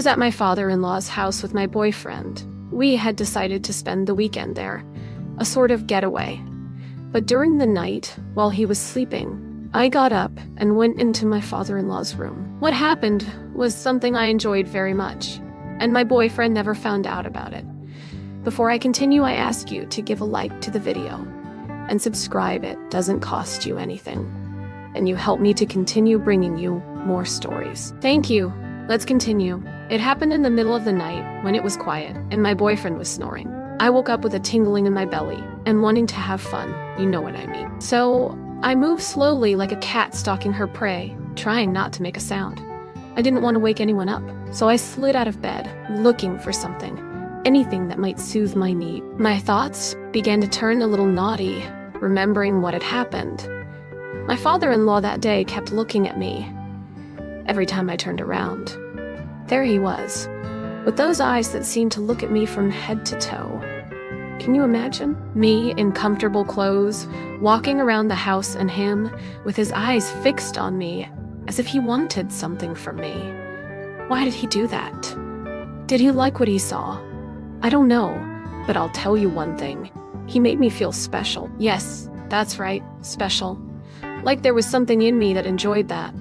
was at my father-in-law's house with my boyfriend. We had decided to spend the weekend there, a sort of getaway. But during the night, while he was sleeping, I got up and went into my father-in-law's room. What happened was something I enjoyed very much, and my boyfriend never found out about it. Before I continue, I ask you to give a like to the video and subscribe. It doesn't cost you anything, and you help me to continue bringing you more stories. Thank you. Let's continue. It happened in the middle of the night when it was quiet and my boyfriend was snoring. I woke up with a tingling in my belly and wanting to have fun. You know what I mean. So I moved slowly like a cat stalking her prey, trying not to make a sound. I didn't want to wake anyone up, so I slid out of bed, looking for something, anything that might soothe my need. My thoughts began to turn a little naughty, remembering what had happened. My father-in-law that day kept looking at me. Every time I turned around, there he was, with those eyes that seemed to look at me from head to toe. Can you imagine? Me in comfortable clothes, walking around the house, and him with his eyes fixed on me, as if he wanted something from me. Why did he do that? Did he like what he saw? I don't know, but I'll tell you one thing. He made me feel special. Yes, that's right, special. Like there was something in me that enjoyed that.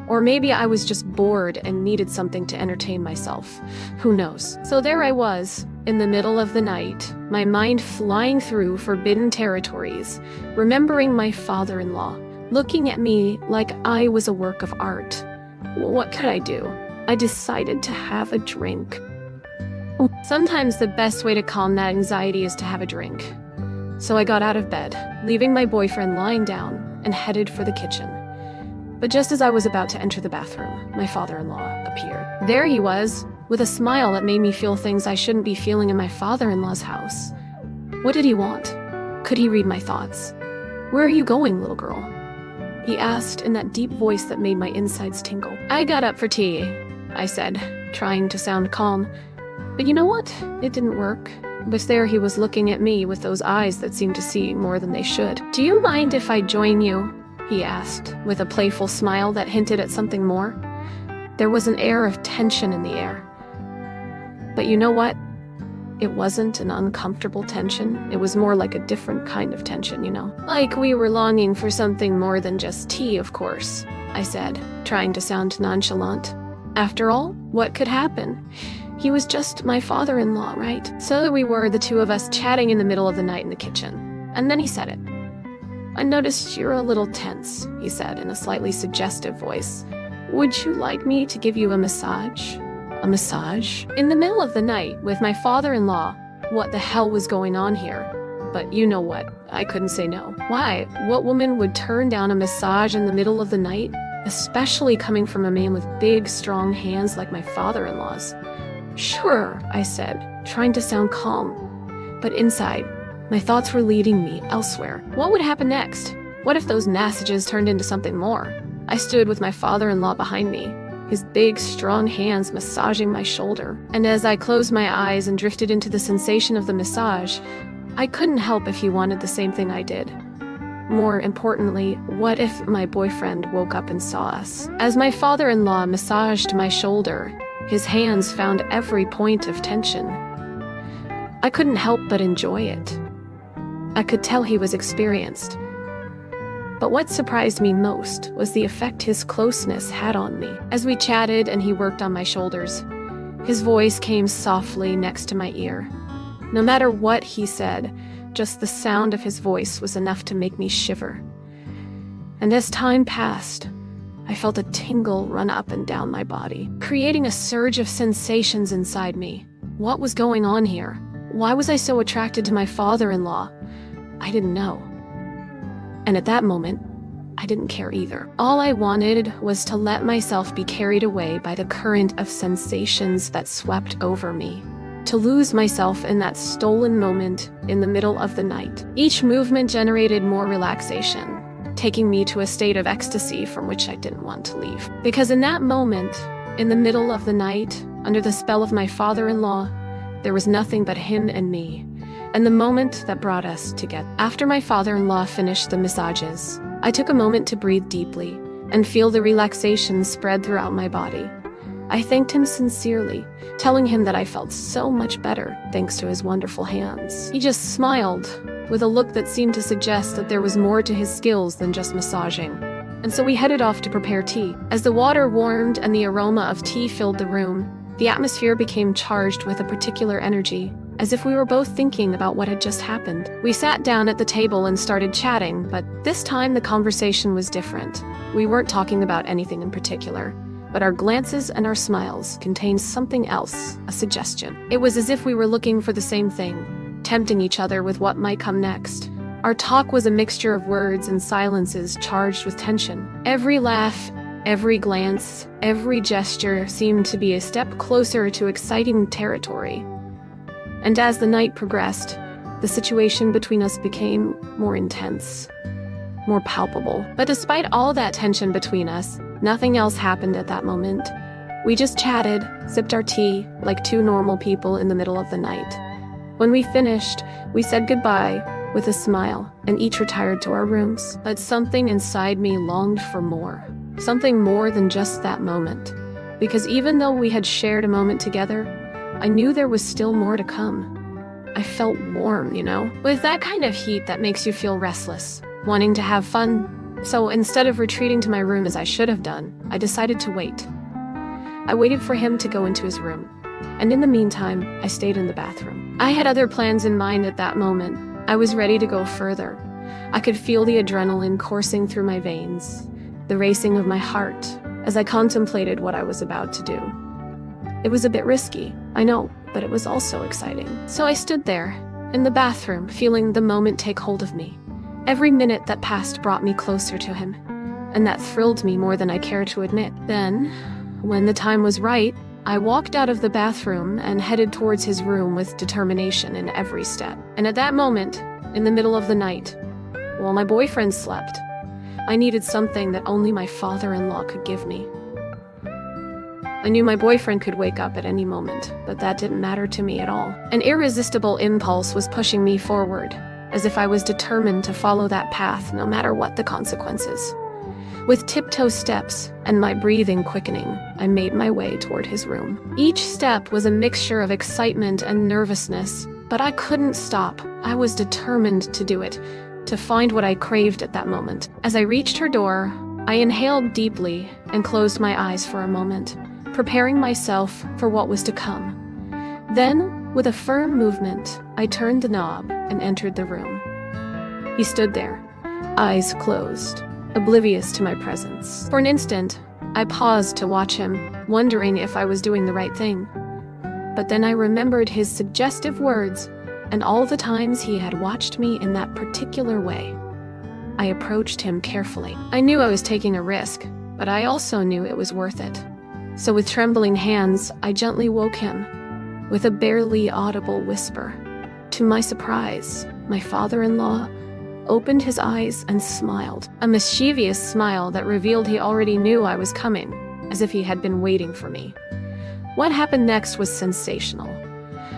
Or maybe I was just bored and needed something to entertain myself. Who knows? So there I was, in the middle of the night, my mind flying through forbidden territories, remembering my father-in-law, looking at me like I was a work of art. What could I do? I decided to have a drink. Sometimes the best way to calm that anxiety is to have a drink. So I got out of bed, leaving my boyfriend lying down, and headed for the kitchen. But just as I was about to enter the bathroom, my father-in-law appeared. There he was, with a smile that made me feel things I shouldn't be feeling in my father-in-law's house. What did he want? Could he read my thoughts? Where are you going, little girl? He asked in that deep voice that made my insides tingle. I got up for tea, I said, trying to sound calm. But you know what? It didn't work. But there he was looking at me with those eyes that seemed to see more than they should. Do you mind if I join you? He asked, with a playful smile that hinted at something more. There was an air of tension in the air. But you know what? It wasn't an uncomfortable tension. It was more like a different kind of tension, you know? Like we were longing for something more than just tea, of course, I said, trying to sound nonchalant. After all, what could happen? He was just my father-in-law, right? So we were, the two of us, chatting in the middle of the night in the kitchen. And then he said it. I noticed you're a little tense, he said in a slightly suggestive voice. Would you like me to give you a massage? A massage? In the middle of the night, with my father-in-law, what the hell was going on here? But you know what? I couldn't say no. Why? What woman would turn down a massage in the middle of the night? Especially coming from a man with big, strong hands like my father-in-law's. Sure, I said, trying to sound calm. But inside, my thoughts were leading me elsewhere. What would happen next? What if those messages turned into something more? I stood with my father-in-law behind me, his big, strong hands massaging my shoulder. And as I closed my eyes and drifted into the sensation of the massage, I couldn't help if he wanted the same thing I did. More importantly, what if my boyfriend woke up and saw us? As my father-in-law massaged my shoulder, his hands found every point of tension. I couldn't help but enjoy it. I could tell he was experienced. But what surprised me most was the effect his closeness had on me. As we chatted and he worked on my shoulders, his voice came softly next to my ear. No matter what he said, just the sound of his voice was enough to make me shiver. And as time passed, I felt a tingle run up and down my body, creating a surge of sensations inside me. What was going on here? Why was I so attracted to my father-in-law? I didn't know. And at that moment, I didn't care either. All I wanted was to let myself be carried away by the current of sensations that swept over me, to lose myself in that stolen moment in the middle of the night. Each movement generated more relaxation, taking me to a state of ecstasy from which I didn't want to leave. Because in that moment, in the middle of the night, under the spell of my father-in-law, there was nothing but him and me, and the moment that brought us together. After my father-in-law finished the massages, I took a moment to breathe deeply and feel the relaxation spread throughout my body. I thanked him sincerely, telling him that I felt so much better thanks to his wonderful hands. He just smiled, with a look that seemed to suggest that there was more to his skills than just massaging. And so we headed off to prepare tea. As the water warmed and the aroma of tea filled the room, the atmosphere became charged with a particular energy, as if we were both thinking about what had just happened. We sat down at the table and started chatting, but this time the conversation was different. We weren't talking about anything in particular, but our glances and our smiles contained something else, a suggestion. It was as if we were looking for the same thing, tempting each other with what might come next. Our talk was a mixture of words and silences charged with tension. Every laugh, every glance, every gesture seemed to be a step closer to exciting territory. And as the night progressed, the situation between us became more intense, more palpable. But despite all that tension between us, nothing else happened at that moment. We just chatted, sipped our tea, like two normal people in the middle of the night. When we finished, we said goodbye with a smile, and each retired to our rooms. But something inside me longed for more. Something more than just that moment. Because even though we had shared a moment together, I knew there was still more to come. I felt warm, with that kind of heat that makes you feel restless, wanting to have fun. So instead of retreating to my room as I should have done, I decided to wait. I waited for him to go into his room, and in the meantime, I stayed in the bathroom. I had other plans in mind at that moment. I was ready to go further. I could feel the adrenaline coursing through my veins, the racing of my heart, as I contemplated what I was about to do. It was a bit risky, I know, but it was also exciting. So I stood there, in the bathroom, feeling the moment take hold of me. Every minute that passed brought me closer to him, and that thrilled me more than I cared to admit. Then, when the time was right, I walked out of the bathroom and headed towards his room with determination in every step. And at that moment, in the middle of the night, while my boyfriend slept, I needed something that only my father-in-law could give me. I knew my boyfriend could wake up at any moment, but that didn't matter to me at all. An irresistible impulse was pushing me forward, as if I was determined to follow that path no matter what the consequences. With tiptoe steps and my breathing quickening, I made my way toward his room. Each step was a mixture of excitement and nervousness, but I couldn't stop. I was determined to do it, to find what I craved at that moment. As I reached her door, I inhaled deeply and closed my eyes for a moment, preparing myself for what was to come. Then, with a firm movement, I turned the knob and entered the room. He stood there, eyes closed, oblivious to my presence. For an instant, I paused to watch him, wondering if I was doing the right thing. But then I remembered his suggestive words and all the times he had watched me in that particular way. I approached him carefully. I knew I was taking a risk, but I also knew it was worth it. So with trembling hands, I gently woke him, with a barely audible whisper. To my surprise, my father-in-law opened his eyes and smiled, a mischievous smile that revealed he already knew I was coming, as if he had been waiting for me. What happened next was sensational.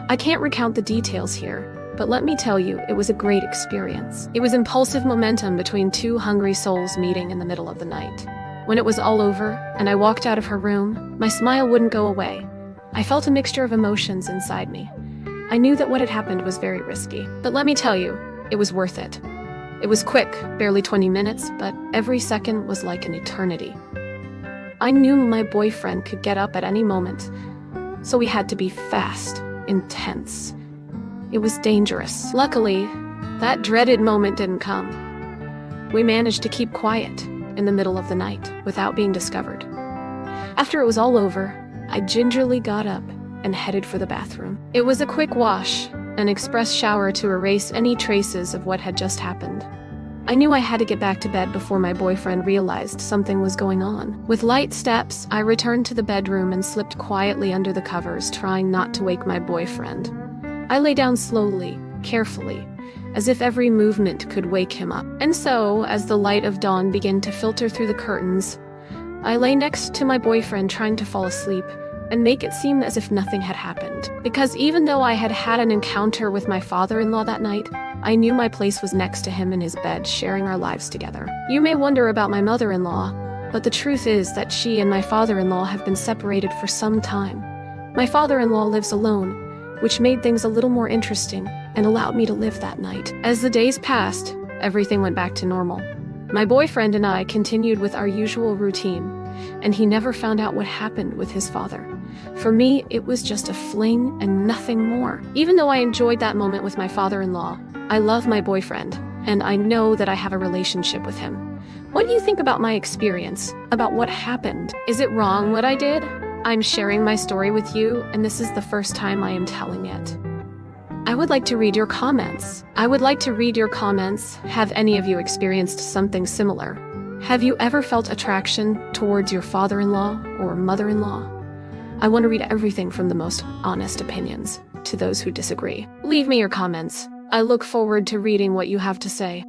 I can't recount the details here, but let me tell you, it was a great experience. It was impulsive momentum between two hungry souls meeting in the middle of the night. When it was all over, and I walked out of her room, my smile wouldn't go away. I felt a mixture of emotions inside me. I knew that what had happened was very risky, but let me tell you, it was worth it. It was quick, barely 20 minutes, but every second was like an eternity. I knew my boyfriend could get up at any moment, so we had to be fast, intense. It was dangerous. Luckily, that dreaded moment didn't come. We managed to keep quiet in the middle of the night without being discovered. After it was all over, I gingerly got up and headed for the bathroom. It was a quick wash, an express shower to erase any traces of what had just happened. I knew I had to get back to bed before my boyfriend realized something was going on. With light steps, I returned to the bedroom and slipped quietly under the covers, trying not to wake my boyfriend. I lay down slowly, carefully, as if every movement could wake him up. And so, as the light of dawn began to filter through the curtains, I lay next to my boyfriend trying to fall asleep and make it seem as if nothing had happened. Because even though I had had an encounter with my father-in-law that night, I knew my place was next to him in his bed, sharing our lives together. You may wonder about my mother-in-law, But the truth is that she and my father-in-law have been separated for some time. My father-in-law lives alone, which made things a little more interesting and allowed me to live that night. As the days passed, everything went back to normal. My boyfriend and I continued with our usual routine, and he never found out what happened with his father. For me, it was just a fling and nothing more. Even though I enjoyed that moment with my father-in-law, I love my boyfriend, and I know that I have a relationship with him. What do you think about my experience? About what happened? Is it wrong what I did? I'm sharing my story with you, and this is the first time I am telling it. I would like to read your comments. Have any of you experienced something similar? Have you ever felt attraction towards your father-in-law or mother-in-law? I want to read everything from the most honest opinions to those who disagree. Leave me your comments. I look forward to reading what you have to say.